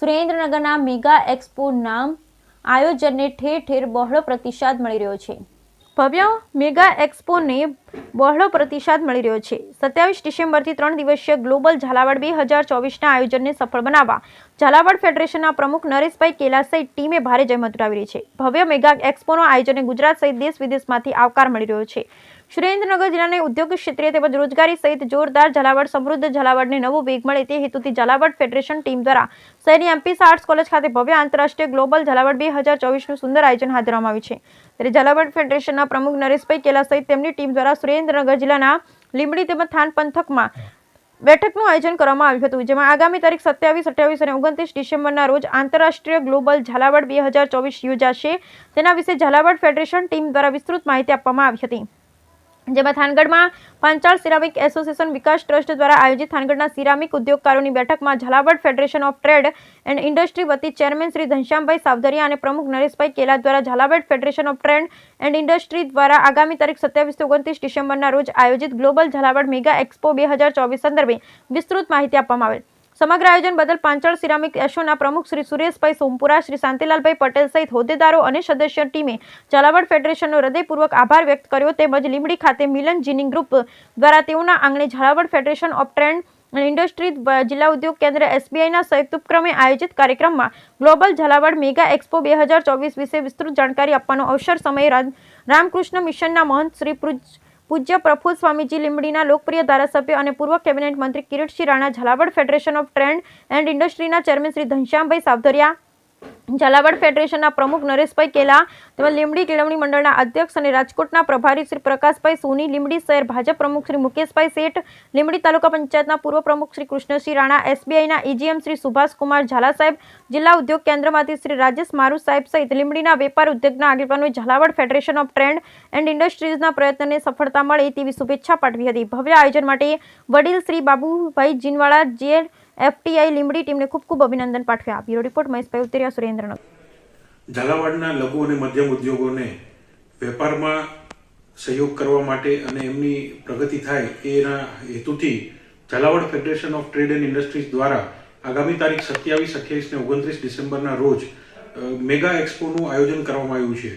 સુરેન્દ્રનગરના મેગા એક્સપોના આયોજનને ઠેર ઠેર બહોળો પ્રતિસાદ મળી રહ્યો છે. ભવ્ય મેગા એક્સપોને બહોળો પ્રતિસાદ મળી રહ્યો છે. 27 ડિસેમ્બરથી 3 દિવસીય ગ્લોબલ ઝાલાવાડ 2024ના આયોજનને સફળ બનાવવા ઝાલાવાડ ફેડરેશનના પ્રમુખ નરેશભાઈ કેલા સહિત ટીમે ભારે જહેમત ઉઠાવી રહી છે. ભવ્ય મેગા એક્સપોના આયોજનને ગુજરાત સહિત દેશ વિદેશમાંથી આવકાર મળી રહ્યો છે. સુરેન્દ્રનગર જિલ્લાને ઉદ્યોગ ક્ષેત્રે તેમજ રોજગારી સહિત જોરદાર ઝાલાવાડ સમૃદ્ધ ઝાલાવાડને નવો વેગ મળે તે હેતુથી ઝાલાવાડ ફેડરેશન ટીમ દ્વારા શહેરની એમપીસી આર્ટ્સ કોલેજ ખાતે ભવ્ય આંતરરાષ્ટ્રીય ગ્લોબલ ઝાલાવાડ 2024નું સુંદર આયોજન હાથ ધરવામાં આવ્યું છે. ત્યારે ઝાલાવાડ ફેડરેશનના પ્રમુખ નરેશભાઈ કેલા સહિત તેમની ટીમ દ્વારા સુરેન્દ્રનગર જિલ્લાના લીંબડી તેમજ થાન પંથકમાં બેઠકનું આયોજન કરવામાં આવ્યું હતું, જેમાં આગામી તારીખ 27, 28 અને 29 ડિસેમ્બરના રોજ આંતરરાષ્ટ્રીય ગ્લોબલ ઝાલાવાડ 2024 યોજાશે. તેના વિશે ઝાલાવાડ ફેડરેશન ટીમ દ્વારા વિસ્તૃત માહિતી આપવામાં આવી હતી. જેમાં થાનગઢમાં Panchal ceramic association Vikas trust દ્વારા આયોજિત થાનગઢના સિરામિક ઉદ્યોગકારોની બેઠકમાં Zalawad federation of trade and industry વતી ચેરમેન શ્રી ઘનશ્યામભાઈ સાવધરિયા અને પ્રમુખ નરેશભાઈ કેલા દ્વારા Zalawad federation of trade and industry દ્વારા આગામી તારીખ 27 થી 29 ડિસેમ્બરના રોજ આયોજિત ગ્લોબલ ઝાલાવાડ મેગા એક્સપો 2024 સંદર્ભે વિસ્તૃત માહિતી આપવામાં આવેલ. સમગ્ર આયોજન બદલ પાંચાળ સિરામિક એસોના પ્રમુખ શ્રી સુરેશભાઈ સોમપુરા, શ્રી શાંતિલાલભાઈ પટેલ સહિત હોદ્દેદારો અને સદસ્ય ટીમે ઝાલાવાડ ફેડરેશનનો હૃદયપૂર્વક આભાર વ્યક્ત કર્યો. તેમજ લીંબડી ખાતે મિલન જીનિંગ ગ્રુપ દ્વારા તેઓના આંગણે ઝાલાવાડ ફેડરેશન ઓફ ટ્રેડ અને ઇન્ડસ્ટ્રી જિલ્લા ઉદ્યોગ કેન્દ્ર SBIના સંયુક્ત ઉપક્રમે આયોજિત કાર્યક્રમમાં ગ્લોબલ ઝાલાવાડ મેગા એક્સપો 2024 વિશે વિસ્તૃત જાણકારી આપવાનો અવસર સમયે રામકૃષ્ણ મિશનના મહંત શ્રી પૂજ્ય પ્રફુલ્લ સ્વામીજી, લીંબડીના લોકપ્રિય ધારાસભ્ય અને પૂર્વ કેબિનેટ મંત્રી Kiritsinh Rana, Zalawad federation of trade and ઇન્ડસ્ટ્રીના ચેરમેન શ્રી ઘનશ્યામભાઈ સાવધરિયા, ઝાલાવાડ ફેડરેશનના પ્રમુખ નરેશભાઈ કેલા તેમજ લીંબડી કેળવણી મંડળના અધ્યક્ષ અને રાજકોટના પ્રભારી શ્રી પ્રકાશભાઈ સોની, લીંબડી શહેર ભાજપ પ્રમુખ શ્રી મુકેશભાઈ શેઠ, લીંબડી તાલુકા પંચાયતના પૂર્વ પ્રમુખ શ્રી કૃષ્ણસિંહ રાણા, SBIના EGM શ્રી સુભાષકુમાર ઝાલા સાહેબ, જિલ્લા ઉદ્યોગ કેન્દ્રમાંથી શ્રી રાજેશ મારુ સાહેબ સહિત લીંબડીના વેપાર ઉદ્યોગના આગેવાનોએ Zalawad federation of trade and ઇન્ડસ્ટ્રીઝના પ્રયત્નને સફળતા મળે તેવી શુભેચ્છા પાઠવી હતી. ભવ્ય આયોજન માટે વડીલ શ્રી બાબુભાઈ જીનવાળા FTI લીંબડી ટીમને ખૂબ ખૂબ અભિનંદન પાઠવ્યા. બ્યુરો રિપોર્ટ મહેશભાઈ ઉતરિયા, સુરેન્દ્રનગર. ઝાલાવાડના લઘુ અને મધ્યમ ઉદ્યોગોને વેપારમાં સહયોગ કરવા માટે અને એમની પ્રગતિ થાય એના હેતુથી Zalawad federation of trade and industries દ્વારા આગામી તારીખ 27, 28 ને 29 ડિસેમ્બરના રોજ મેગા એક્સપોનું આયોજન કરવામાં આવ્યું છે,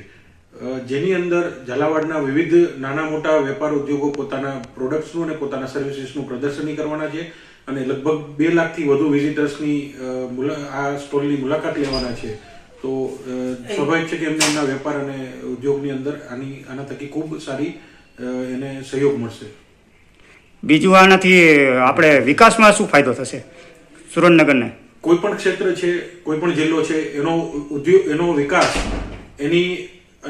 જેની અંદર ઝાલાવાડના વિવિધ નાના મોટા વેપાર ઉદ્યોગો પોતાના પ્રોડક્ટ્સનું અને પોતાના સર્વિસીસનું પ્રદર્શની કરવાના છે અને લગભગ 2 લાખથી વધુ વિઝિટર્સની આ સ્ટોલની મુલાકાત લેવાના છે. તો સ્વાભાવિક છે કે એમને એમના વેપાર અને ઉદ્યોગની અંદર આના થકી ખૂબ સારી એને સહયોગ મળશે. બીજું આનાથી આપણે વિકાસમાં શું ફાયદો થશે સુરેન્દ્રનગરને? કોઈ પણ ક્ષેત્ર છે, કોઈ પણ જિલ્લો છે, એનો વિકાસ એની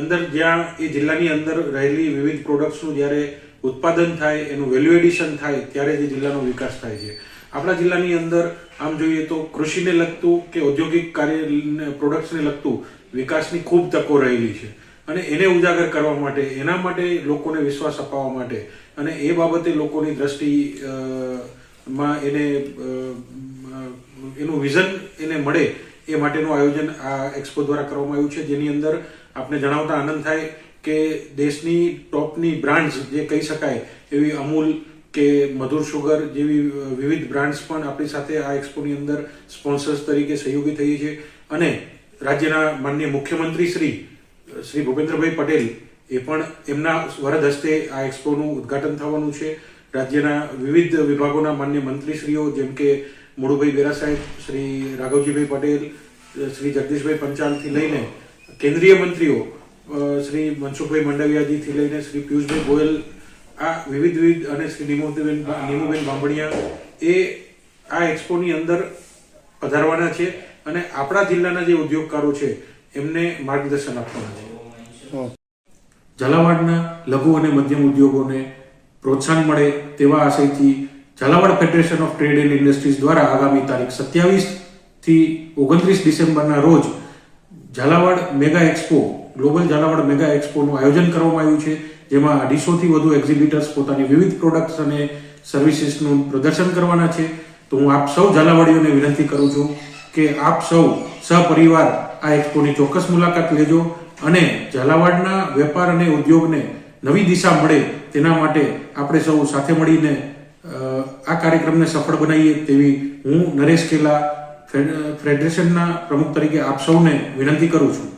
અંદર જ્યાં એ જિલ્લાની અંદર રહેલી વિવિધ પ્રોડક્ટ્સનું જ્યારે ઉત્પાદન થાય, એનું વેલ્યુ એડિશન થાય, ત્યારે જ જિલ્લાનો વિકાસ થાય છે. આપણા જિલ્લાની અંદર આમ જોઈએ તો કૃષિને લગતું કે ઔદ્યોગિક કાર્ય પ્રોડક્ટ્સને લગતું વિકાસની ખૂબ તકો રહેલી છે અને એને ઉજાગર કરવા માટે, એના માટે લોકોને વિશ્વાસ અપાવવા માટે અને એ બાબતે લોકોની દ્રષ્ટિમાં એનું વિઝન એને મળે એ માટેનું આયોજન આ એક્સપો દ્વારા કરવામાં આવ્યું છે, જેની અંદર આપને જણાવતા આનંદ થાય કે દેશની ટોપની બ્રાન્ડ્સ જે કહી શકાય એવી અમૂલ કે મધુર સુગર જેવી વિવિધ બ્રાન્ડ્સ પણ આપણી સાથે આ એક્સપોની અંદર સ્પોન્સર્સ તરીકે સહયોગી થઈ છે અને રાજ્યના માનનીય મુખ્યમંત્રી શ્રી ભૂપેન્દ્રભાઈ પટેલ એ પણ એમના વરદ હસ્તે આ એક્સપોનું ઉદ્ઘાટન થવાનું છે. રાજ્યના વિવિધ વિભાગોના માન્ય મંત્રીશ્રીઓ જેમ કે મુળુભાઈ બેરા સાહેબ, શ્રી રાઘવજીભાઈ પટેલ, શ્રી જગદીશભાઈ પંચાલથી લઈને કેન્દ્રીય મંત્રીઓ શ્રી મનસુખભાઈ મંડવિયાજીથી લઈને શ્રી પિયુષભાઈ ગોયલ, આ વિવિધ અને શ્રી નીમુબેન બાંભણિયા એ આ એક્સપોની અંદર પધારવાના છે અને આપણા જિલ્લાના જે ઉદ્યોગકારો છે એમને માર્ગદર્શન આપવાના છે. ઝાલાવાડના લઘુ અને મધ્યમ ઉદ્યોગોને પ્રોત્સાહન મળે તેવા આશયથી Zalawad federation of trade and industries દ્વારા આગામી તારીખ 27 થી 29 ડિસેમ્બરના રોજ Zalawad mega expo, global Zalawad mega એક્સપોનું આયોજન કરવામાં આવ્યું છે, જેમાં 250થી વધુ એક્ઝિબિટર્સ પોતાની વિવિધ પ્રોડક્ટ્સ અને સર્વિસીસનું પ્રદર્શન કરવાના છે. તો હું આપ સૌ ઝાલાવાડીઓને વિનંતી કરું છું કે આપ સૌ સહપરિવાર આ એક્સપોની ચોક્કસ મુલાકાત લેજો અને ઝાલાવાડના વેપાર અને ઉદ્યોગને નવી દિશા મળે તેના માટે આપણે સૌ સાથે મળીને આ કાર્યક્રમને સફળ બનાવીએ તેવી હું નરેશ કેલા, ફેડરેશનના પ્રમુખ તરીકે આપ સૌને વિનંતી કરું છું